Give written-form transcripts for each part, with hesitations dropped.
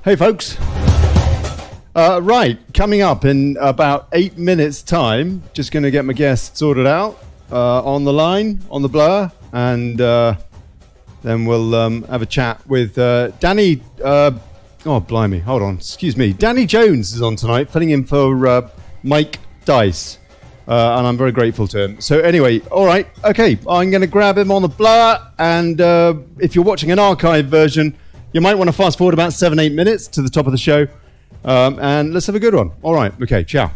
Hey folks, right, coming up in about 8 minutes time, just going to get my guest sorted out on the line, on the blur, and then we'll have a chat with Danny, oh blimey, hold on, excuse me, Danny Jones is on tonight, filling in for Mike Dyce, and I'm very grateful to him. So anyway, alright, okay, I'm going to grab him on the blur, and if you're watching an archive version, you might want to fast forward about 7-8 minutes to the top of the show, and let's have a good one. All right, okay, ciao.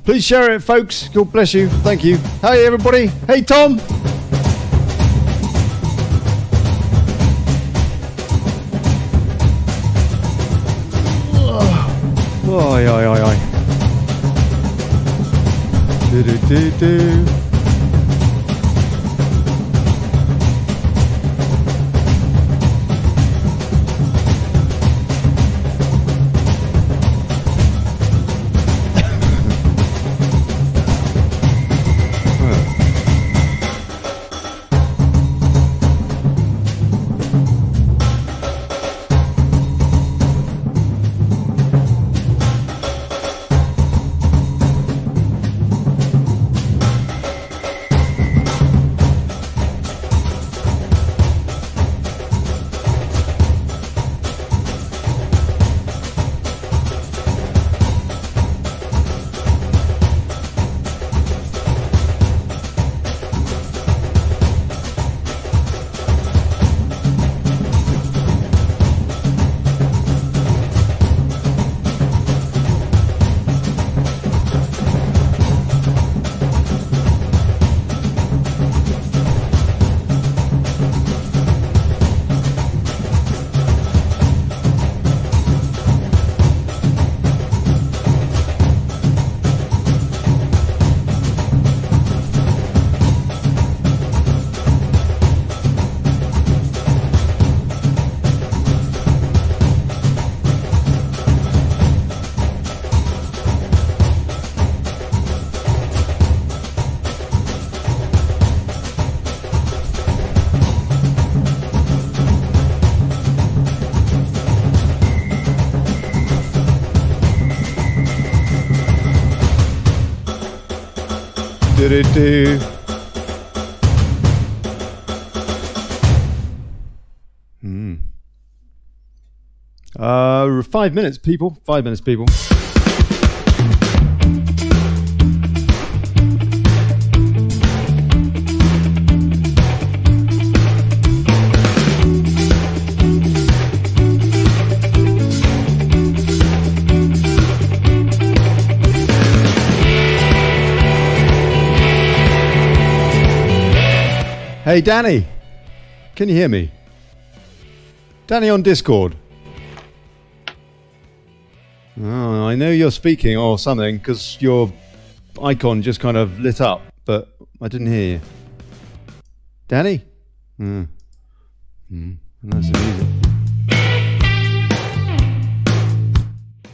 Please share it, folks. God bless you. Thank you. Hey, everybody. Hey, Tom. Oi, oi, oi, oi. Do, do, do, do. Do. 5 minutes, people. 5 minutes, people. Hey, Danny, can you hear me? Danny on Discord. Oh, I know you're speaking or something because your icon just kind of lit up, but I didn't hear you. Danny? That's amazing.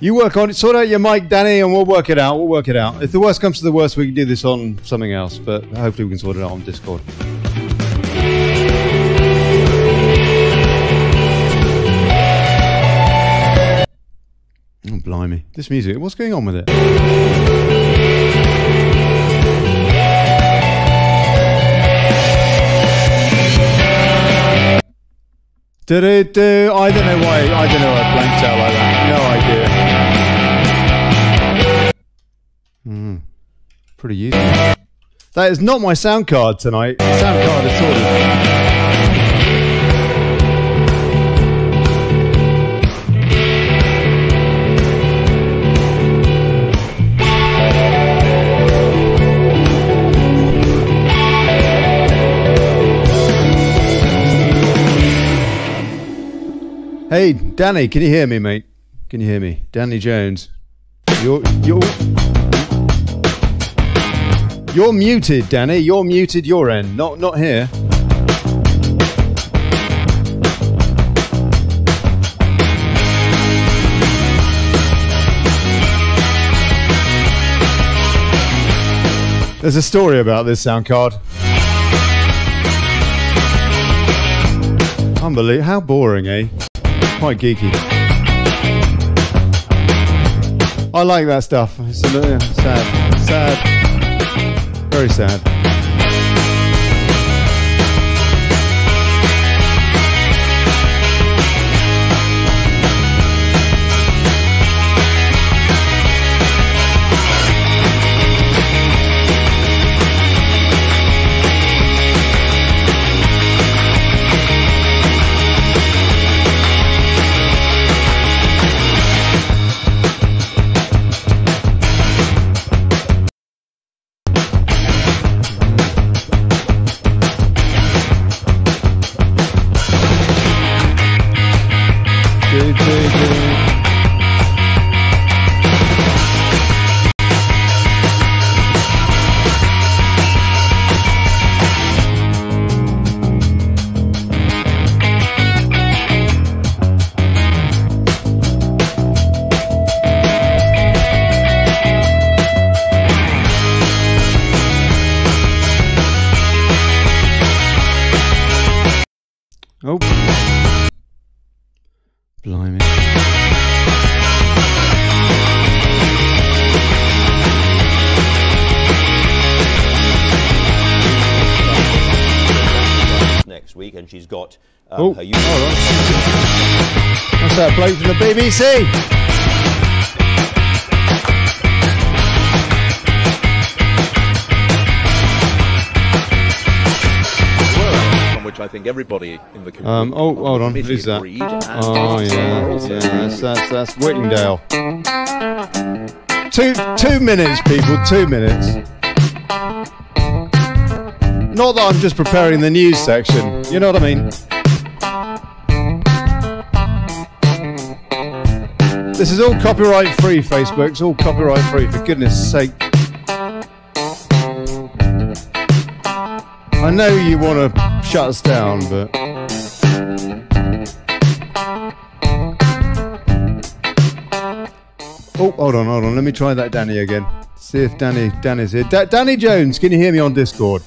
You work on it, sort out your mic, Danny, and we'll work it out. We'll work it out. If the worst comes to the worst, we can do this on something else, but hopefully we can sort it out on Discord. Oh, blimey. This music, what's going on with it? Do-do-do. I don't know why. I don't know why it blanked out like that. No idea. Pretty useful. That is not my sound card tonight. The sound card is sorted. Hey, Danny, can you hear me, mate? Can you hear me? Danny Jones. You're muted, Danny. You're muted your end, not here. There's a story about this sound card. Unbelievable. How boring, eh? Quite geeky. I like that stuff. It's a little sad. Sad. Very sad. Oh. Blimey. Next week, and she's got her Hold on. That's that bloke from the BBC. which I think everybody in the community hold on, who's that? Oh yeah, that's Whittingdale. 2 minutes, people, 2 minutes. Not that I'm just preparing the news section, you know what I mean? This is all copyright free, Facebook. It's all copyright free, for goodness sake. I know you want to shut us down, but... Oh, hold on. Let me try that Danny again. See if Danny's here. Danny Jones, can you hear me on Discord?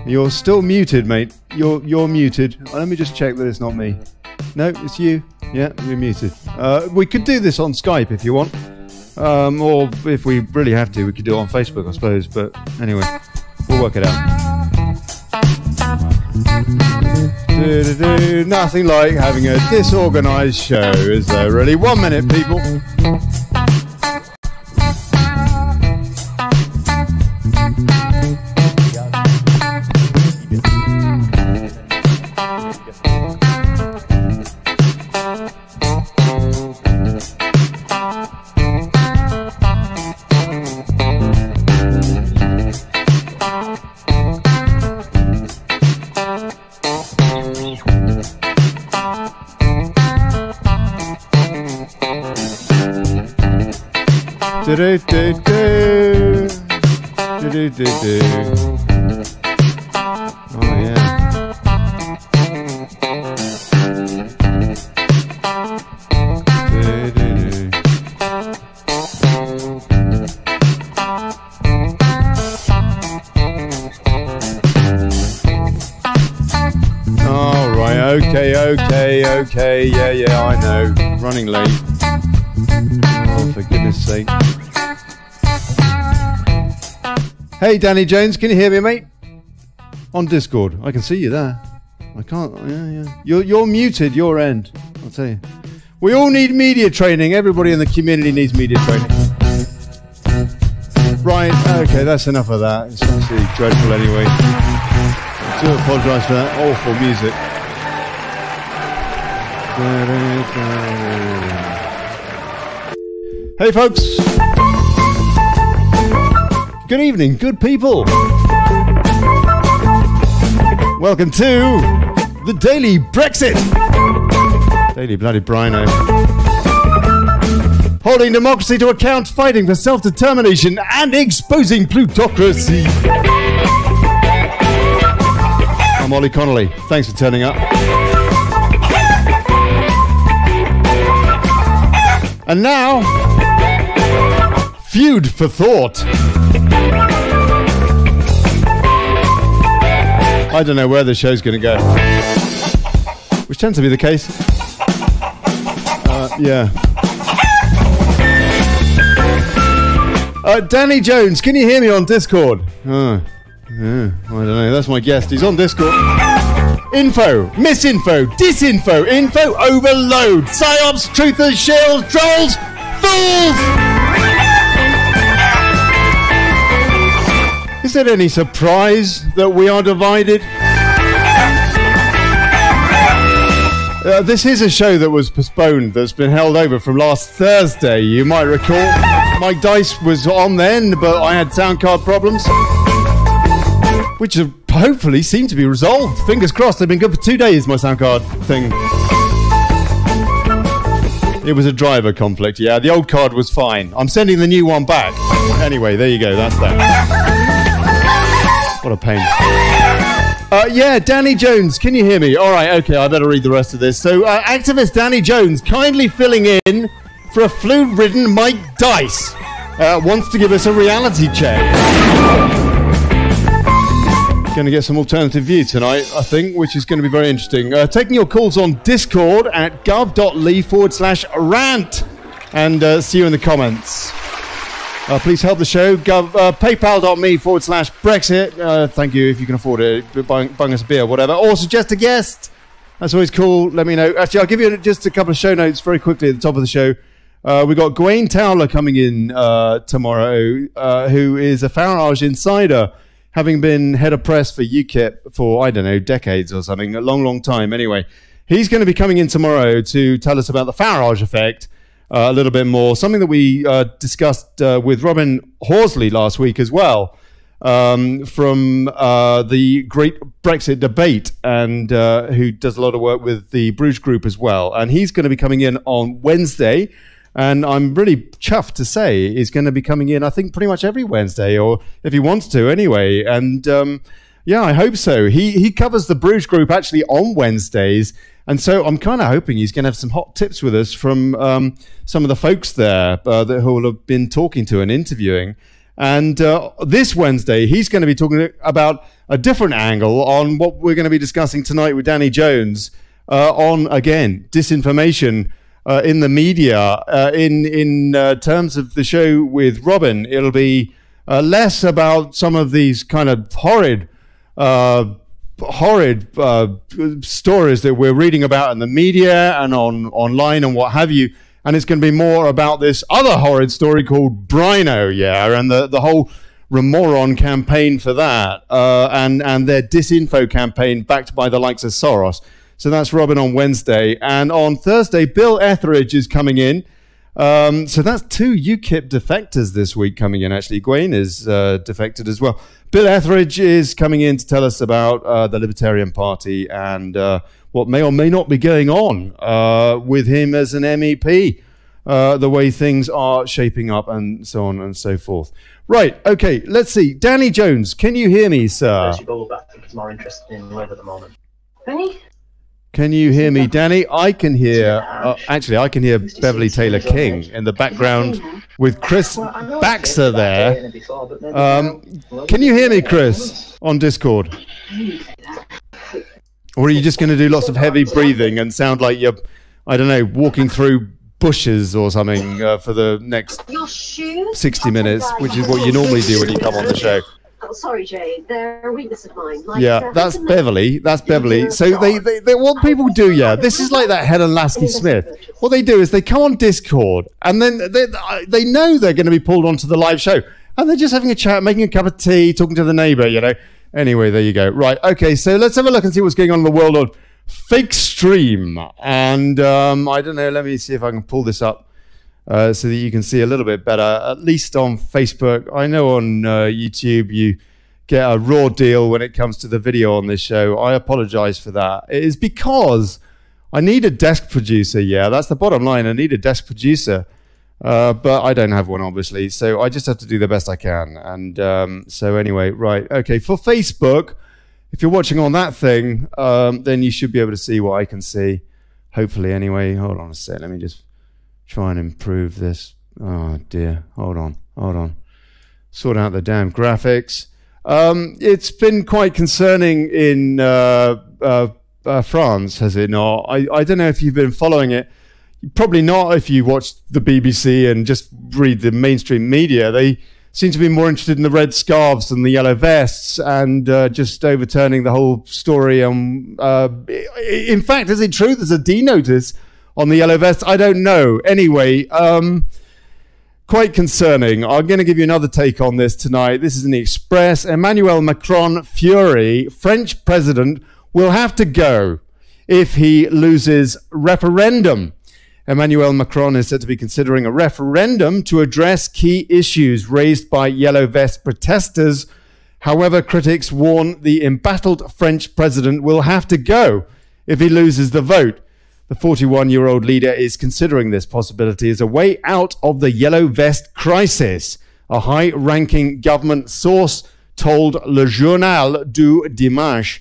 You're still muted, mate. You're muted. Let me just check that it's not me. No, it's you. Yeah, you're muted. We could do this on Skype if you want. Or if we really have to, we could do it on Facebook, I suppose. But anyway, we'll work it out. Nothing like having a disorganized show, is there really? 1 minute, people. Oh yeah. All right. Okay. Yeah. I know. Running late. Oh, for goodness sake. Hey, Danny Jones, can you hear me, mate? On Discord. I can see you there. I can't. Yeah. You're muted, your end. I'll tell you. We all need media training. Everybody in the community needs media training. Right, okay, that's enough of that. It's absolutely dreadful anyway. I do apologise for that awful music. Hey, folks. Good evening, good people. Welcome to the Daily Brexit. Daily bloody brino. Holding democracy to account, fighting for self-determination and exposing plutocracy. I'm Olly Connelly. Thanks for turning up. And now... Feud for thought. I don't know where the show's going to go, which tends to be the case. Yeah. Danny Jones, can you hear me on Discord? Yeah, I don't know. That's my guest. He's on Discord. Info, misinfo, disinfo, info overload, psyops, truthers, shills, trolls, fools! Is it any surprise that we are divided? This is a show that was postponed, that's been held over from last Thursday, you might recall. Mike Dyce was on then, but I had sound card problems, which have hopefully seem to be resolved. Fingers crossed, they've been good for 2 days, my sound card thing. It was a driver conflict, yeah. The old card was fine. I'm sending the new one back. Anyway, there you go, that's that. What a pain. Yeah, Danny Jones, can you hear me? All right, okay, I better read the rest of this. So, activist Danny Jones kindly filling in for a flu-ridden Mike Dyce. Wants to give us a reality check. Going to get some alternative view tonight, I think, which is going to be very interesting. Taking your calls on Discord at gov.ly/rant. And see you in the comments. Please help the show. PayPal.me/Brexit. Thank you if you can afford it. Buying us a beer, whatever. Or suggest a guest. That's always cool. Let me know. Actually, I'll give you just a couple of show notes very quickly at the top of the show. We've got Gwaine Towler coming in tomorrow, who is a Farage insider, having been head of press for UKIP for, I don't know, decades or something, a long, long time. Anyway, he's going to be coming in tomorrow to tell us about the Farage effect a little bit more, something that we discussed with Robin Horsley last week as well, from the Great Brexit Debate, and who does a lot of work with the Bruges Group as well. And he's going to be coming in on Wednesday, and I'm really chuffed to say he's going to be coming in, I think, pretty much every Wednesday, or if he wants to anyway. And yeah, I hope so. He covers the Bruges Group actually on Wednesdays, and so I'm kind of hoping he's going to have some hot tips with us from some of the folks there who will have been talking to and interviewing. And this Wednesday, he's going to be talking about a different angle on what we're going to be discussing tonight with Danny Jones on, again, disinformation in the media. In terms of the show with Robin, it'll be less about some of these kind of horrid stories that we're reading about in the media and online and what have you. And it's going to be more about this other horrid story called Brino, yeah, and the whole Remoron campaign for that, and their disinfo campaign backed by the likes of Soros. So that's Robin on Wednesday. And on Thursday, Bill Etheridge is coming in. So that's 2 UKIP defectors this week coming in, actually. Gwaine is defected as well. Bill Etheridge is coming in to tell us about the Libertarian Party and what may or may not be going on with him as an MEP, the way things are shaping up and so on and so forth. Right, okay, let's see. Danny Jones, can you hear me, sir? I think he's more interested in Web at the moment. Really? Can you hear me, Danny? I can hear, actually, I can hear Beverly Taylor King in the background with Chris Baxter there. Can you hear me, Chris, on Discord? Or are you just going to do lots of heavy breathing and sound like you're, I don't know, walking through bushes or something for the next 60 minutes, which is what you normally do when you come on the show? Oh, sorry, Jay. They're a weakness of mine. Like, yeah, that's Beverly. That's Beverly. So they what people do, yeah, this is like that Helen Lasky Smith. What they do is they come on Discord, and then they know they're going to be pulled onto the live show, and they're just having a chat, making a cup of tea, talking to the neighbour, you know. Anyway, there you go. Right, okay, so let's have a look and see what's going on in the world of fake stream. And I don't know, let me see if I can pull this up. So that you can see a little bit better, at least on Facebook. I know on YouTube you get a raw deal when it comes to the video on this show. I apologize for that. It is because I need a desk producer. Yeah, that's the bottom line. I need a desk producer, but I don't have one, obviously. So I just have to do the best I can. And so anyway, right. Okay, for Facebook, if you're watching on that thing, then you should be able to see what I can see. Hopefully, anyway. Hold on a sec. Let me just try and improve this. Oh dear, hold on. Hold on. Sort out the damn graphics. It's been quite concerning in France, has it not? I don't know if you've been following it. Probably not if you watch the BBC and just read the mainstream media. They seem to be more interested in the red scarves than the yellow vests, and just overturning the whole story. In fact, is it true there's a D notice on the yellow vests? I don't know. Anyway, quite concerning. I'm going to give you another take on this tonight. This is in the Express. Emmanuel Macron fury. French president will have to go if he loses referendum. Emmanuel Macron is said to be considering a referendum to address key issues raised by yellow vest protesters. However, critics warn the embattled French president will have to go if he loses the vote. The 41-year-old leader is considering this possibility as a way out of the yellow vest crisis. A high-ranking government source told Le Journal du Dimanche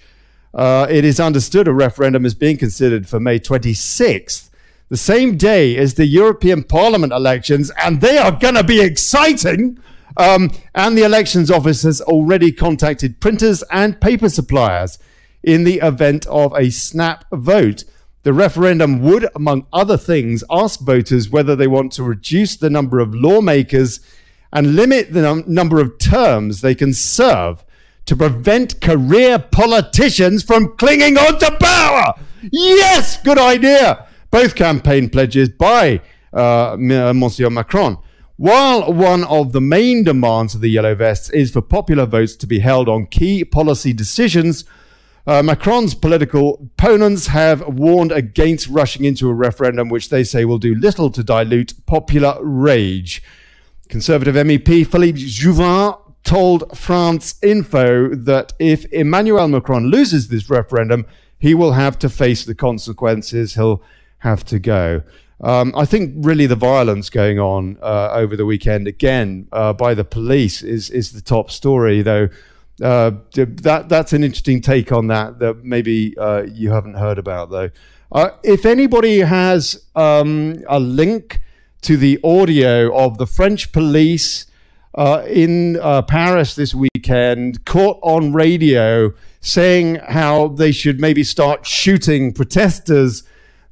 it is understood a referendum is being considered for May 26th, the same day as the European Parliament elections, and they are going to be exciting. And the elections office has already contacted printers and paper suppliers in the event of a snap vote. The referendum would, among other things, ask voters whether they want to reduce the number of lawmakers and limit the number of terms they can serve to prevent career politicians from clinging on to power. Yes, good idea. Both campaign pledges by Monsieur Macron. While one of the main demands of the Yellow Vests is for popular votes to be held on key policy decisions, Macron's political opponents have warned against rushing into a referendum which they say will do little to dilute popular rage. Conservative MEP Philippe Juvin told France Info that if Emmanuel Macron loses this referendum, he will have to face the consequences. He'll have to go. I think really the violence going on over the weekend, again, by the police is the top story, though. That's an interesting take on that maybe you haven't heard about, though. If anybody has a link to the audio of the French police in Paris this weekend, caught on radio saying how they should maybe start shooting protesters,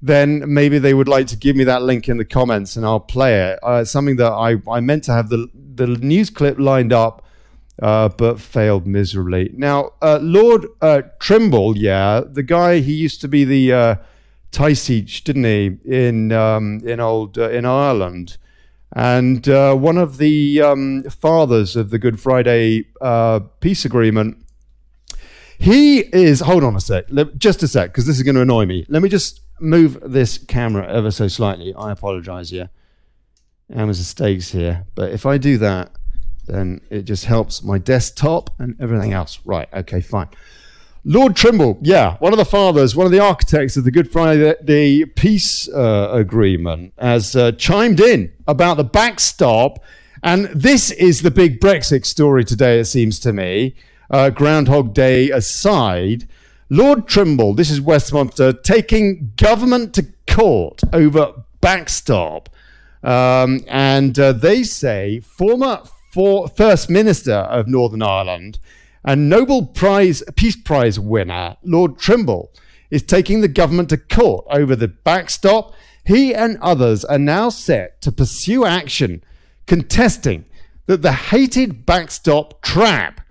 then maybe they would like to give me that link in the comments and I'll play it. It's something that I meant to have the news clip lined up, but failed miserably. Now, Lord Trimble, the guy, he used to be the Taoiseach, didn't he, in Ireland, and one of the fathers of the Good Friday peace agreement. He is, hold on a sec, just a sec, because this is going to annoy me. Let me just move this camera ever so slightly. I apologize here. There's mistakes here, but if I do that, then it just helps my desktop and everything else. Right, okay, fine. Lord Trimble, one of the fathers, one of the architects of the Good Friday peace agreement, has chimed in about the backstop, and this is the big Brexit story today, it seems to me. Groundhog Day aside, Lord Trimble, this is Westminster, taking government to court over backstop. And they say former First Minister of Northern Ireland and Nobel Peace Prize winner Lord Trimble is taking the government to court over the backstop. He and others are now set to pursue action contesting that the hated backstop trap,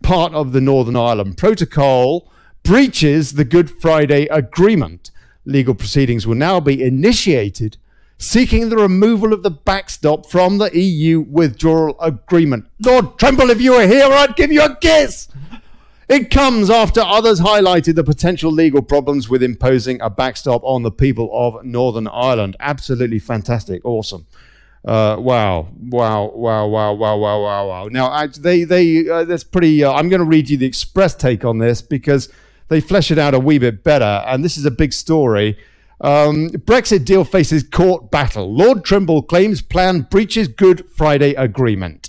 part of the Northern Ireland Protocol, breaches the Good Friday Agreement. Legal proceedings will now be initiated seeking the removal of the backstop from the EU withdrawal agreement. Lord Trimble, if you were here, I'd give you a kiss. It comes after others highlighted the potential legal problems with imposing a backstop on the people of Northern Ireland. Absolutely fantastic. Awesome. Wow. Now, that's pretty, I'm going to read you the Express take on this because they flesh it out a wee bit better. And this is a big story. Brexit deal faces court battle. Lord Trimble claims plan breaches Good Friday Agreement.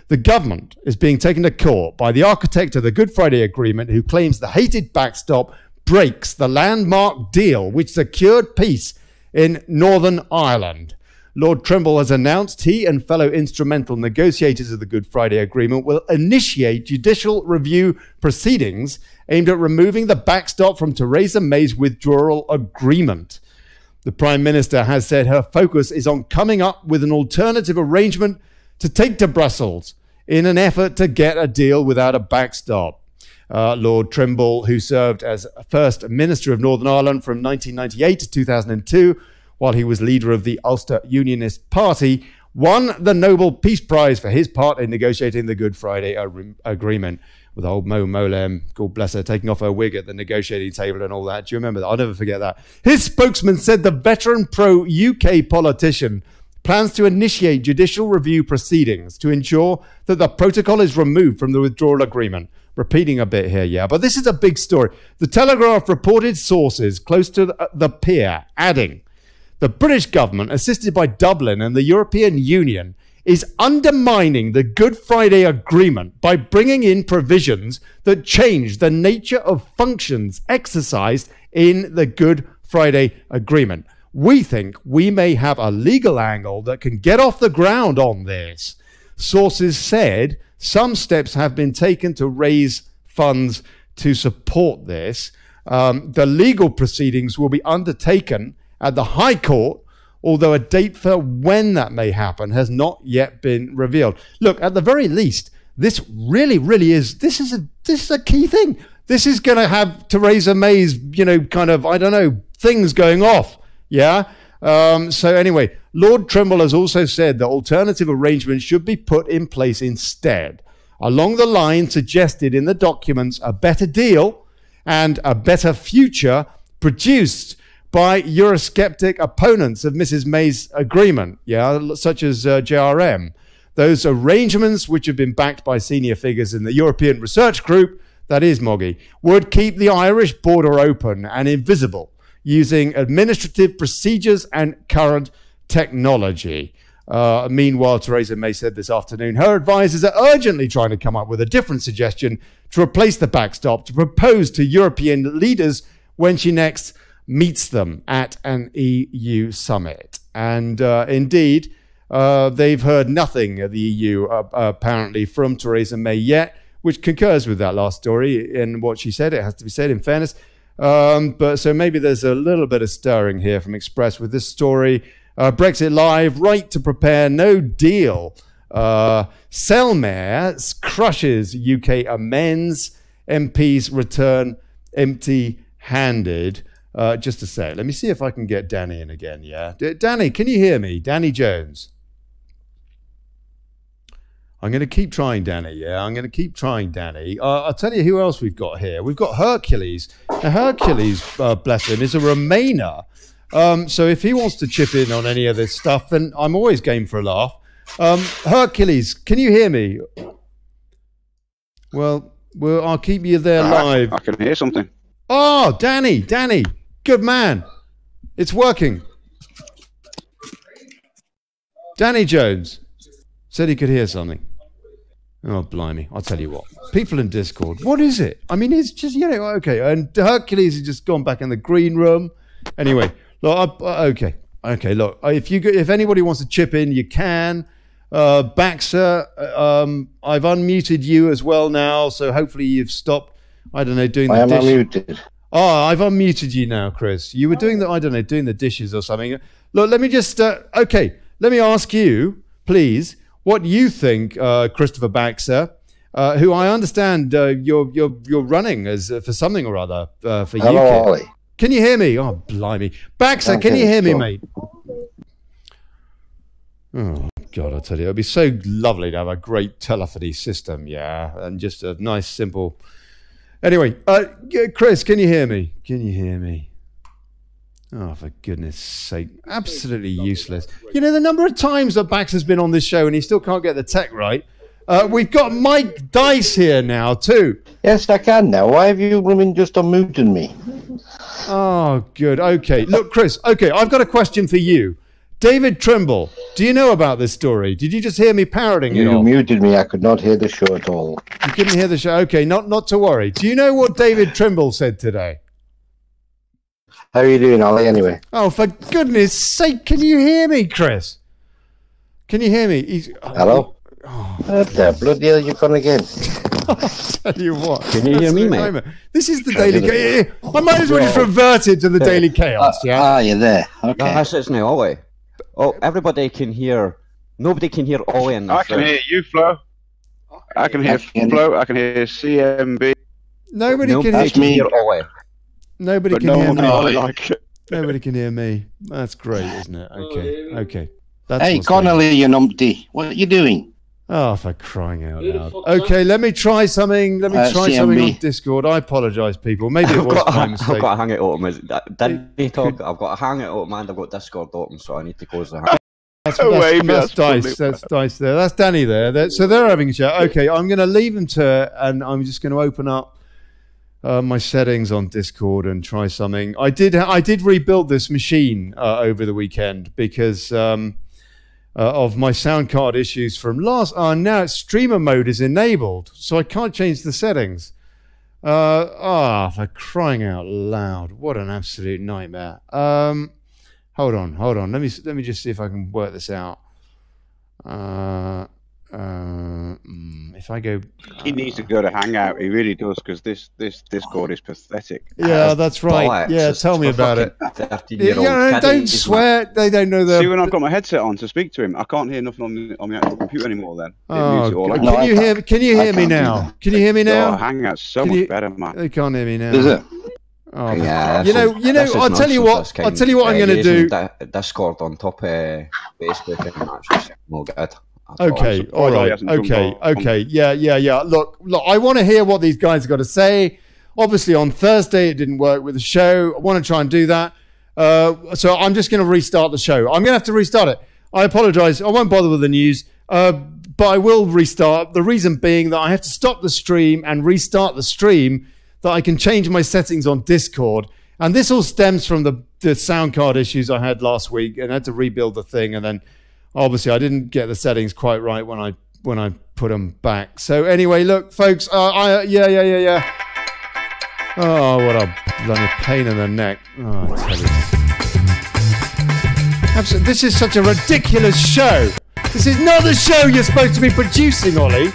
The government is being taken to court by the architect of the Good Friday Agreement, who claims the hated backstop breaks the landmark deal which secured peace in Northern Ireland. Lord Trimble has announced he and fellow instrumental negotiators of the Good Friday Agreement will initiate judicial review proceedings aimed at removing the backstop from Theresa May's withdrawal agreement. The Prime Minister has said her focus is on coming up with an alternative arrangement to take to Brussels in an effort to get a deal without a backstop. Lord Trimble, who served as First Minister of Northern Ireland from 1998 to 2002, while he was leader of the Ulster Unionist Party, won the Nobel Peace Prize for his part in negotiating the Good Friday Agreement, with old Mo Molem, God bless her, taking off her wig at the negotiating table and all that. Do you remember that? I'll never forget that. His spokesman said the veteran pro-UK politician plans to initiate judicial review proceedings to ensure that the protocol is removed from the withdrawal agreement. Repeating a bit here, yeah, but this is a big story. The Telegraph reported sources close to the pier, adding, the British government, assisted by Dublin and the European Union, is undermining the Good Friday Agreement by bringing in provisions that change the nature of functions exercised in the Good Friday Agreement. We think we may have a legal angle that can get off the ground on this. Sources said some steps have been taken to raise funds to support this. The legal proceedings will be undertaken at the High Court, although a date for when that may happen has not yet been revealed. Look, at the very least, this really is, this is a key thing. This is going to have Theresa May's, kind of, I don't know, things going off. Yeah. So anyway, Lord Trimble has also said that alternative arrangements should be put in place instead, along the line suggested in the documents, a better deal and a better future produced by Eurosceptic opponents of Mrs. May's agreement, such as JRM. Those arrangements, which have been backed by senior figures in the European Research Group, that is Moggy, would keep the Irish border open and invisible using administrative procedures and current technology. Meanwhile, Theresa May said this afternoon, her advisors are urgently trying to come up with a different suggestion to replace the backstop, to propose to European leaders when she next meets them at an EU summit. And indeed, they've heard nothing of the EU apparently from Theresa May yet, which concurs with that last story in what she said. It has to be said in fairness. But so maybe there's a little bit of stirring here from Express with this story. Brexit Live, right to prepare no deal. Selmayr crushes UK amends. MPs return empty-handed. Just a sec. Let me see if I can get Danny in again, yeah? Danny, can you hear me? Danny Jones. I'm going to keep trying Danny, yeah? I'm going to keep trying Danny. I'll tell you who else we've got here. We've got Hercules. Now, Hercules, bless him, is a Remainer. So if he wants to chip in on any of this stuff, then I'm always game for a laugh. Hercules, can you hear me? Well, I'll keep you there live. I can hear something. Oh, Danny, good man. It's working. Danny Jones said he could hear something. Oh, blimey. I'll tell you what. People in Discord, what is it? I mean, it's just, okay. And Hercules has just gone back in the green room. Anyway, look, okay. Look, if anybody wants to chip in, you can. Baxter, I've unmuted you as well now, so hopefully you've stopped, I don't know, doing the dish. I am unmuted. Oh, I've unmuted you now, Chris. You were doing doing the dishes or something. Look, let me just, okay, let me ask you, please, what you think, Christopher Baxter, who I understand you're running as for something or other for Hello, UK. Ollie. Can you hear me? Oh, blimey. Baxter, can you hear me, mate? Oh, God, I tell you, it'd be so lovely to have a great telephony system, yeah, and just a nice, simple... Anyway, Chris, can you hear me? Can you hear me? Oh, for goodness sake. Absolutely useless. You know, the number of times that Baxter's been on this show and he still can't get the tech right. We've got Mike Dyce here now, too. Yes, I can now. Why have you women just unmuted me? Oh, good. Okay. Look, Chris, okay, I've got a question for you. David Trimble, do you know about this story? Did you just hear me parroting it? You muted me. I could not hear the show at all. You couldn't hear the show? Okay, not to worry. Do you know what David Trimble said today? How are you doing, Ollie, anyway? Oh, for goodness sake, can you hear me, Chris? Can you hear me? Hello? What the bloody hell you gone again? I'll tell you what. Can you hear me, mate? This is the Daily Chaos. I might as well just revert it to the Daily Chaos, yeah? You're there. Okay. That's it now, Ollie. Oh, everybody can hear. Nobody can hear Ollie in this. I can hear you, Flo. I can hear Flo. I can hear CMB. Nobody can hear Ollie. Nobody But can no hear one me. can Ollie like it. Nobody can hear me. That's great, isn't it? Okay, okay. That's Hey, what's going on. Connelly, you numpty. What are you doing? Oh, for crying out loud. Okay, let me try something. Let me try CMB. something on Discord. I apologise, people. Maybe it was my mistake. I've got a Hangout open. Didn't talk? I've got a Hangout open and I've got Discord open, so I need to close the Hangout. That's Dice. That's Dice there. That's Danny there. So they're having a chat. Okay, I'm going to leave them to, and I'm just going to open up my settings on Discord and try something. I did rebuild this machine over the weekend because of my sound card issues from last. Now streamer mode is enabled, so I can't change the settings. For crying out loud! What an absolute nightmare. Hold on. Let me just see if I can work this out. If I go, He needs to go to Hangout. He really does, because this Discord is pathetic. yeah, that's right. Yeah, tell me about it. 13-year-old Don't swear. They don't know See, when I've got my headset on to speak to him, I can't hear nothing on the actual computer anymore. Then can you hear? Can you hear me now? Can you hear me now? Oh, Hangout's so much better, man. They can't hear me now. Is it? Oh, yeah, you know. I'll tell you what I'm going to do. Discord on top of Facebook, and that's just no good. Okay, all right. Okay. Yeah. Look. I want to hear what these guys have got to say. Obviously, on Thursday it didn't work with the show. I want to try and do that. So I'm just going to restart the show. I'm going to have to restart it. I apologise. I won't bother with the news. But I will restart. The reason being that I have to stop the stream and restart the stream, that I can change my settings on Discord. And this all stems from the sound card issues I had last week, and I had to rebuild the thing. And then obviously I didn't get the settings quite right when I put them back. So anyway, look, folks, yeah. Oh, what a bloody pain in the neck. Oh, I tell you. Absolutely. This is such a ridiculous show. This is not the show you're supposed to be producing, Ollie.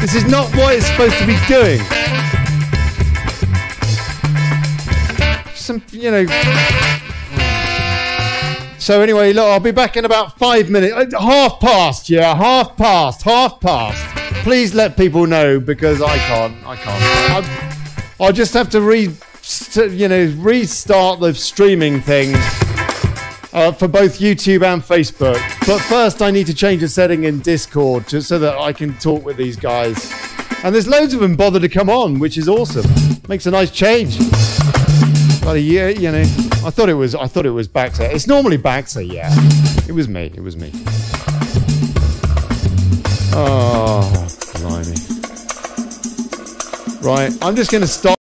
This is not what it's supposed to be doing. So anyway, look, I'll be back in about 5 minutes. Half past. Please let people know, because I can't. I'll just have to restart the streaming thing for both YouTube and Facebook. But first, I need to change a setting in Discord just so that I can talk with these guys. And there's loads of them bother to come on, which is awesome. Makes a nice change. About a year, I thought it was Baxter. It's normally Baxter, yeah. It was me. Oh, blimey. Right, I'm just going to stop.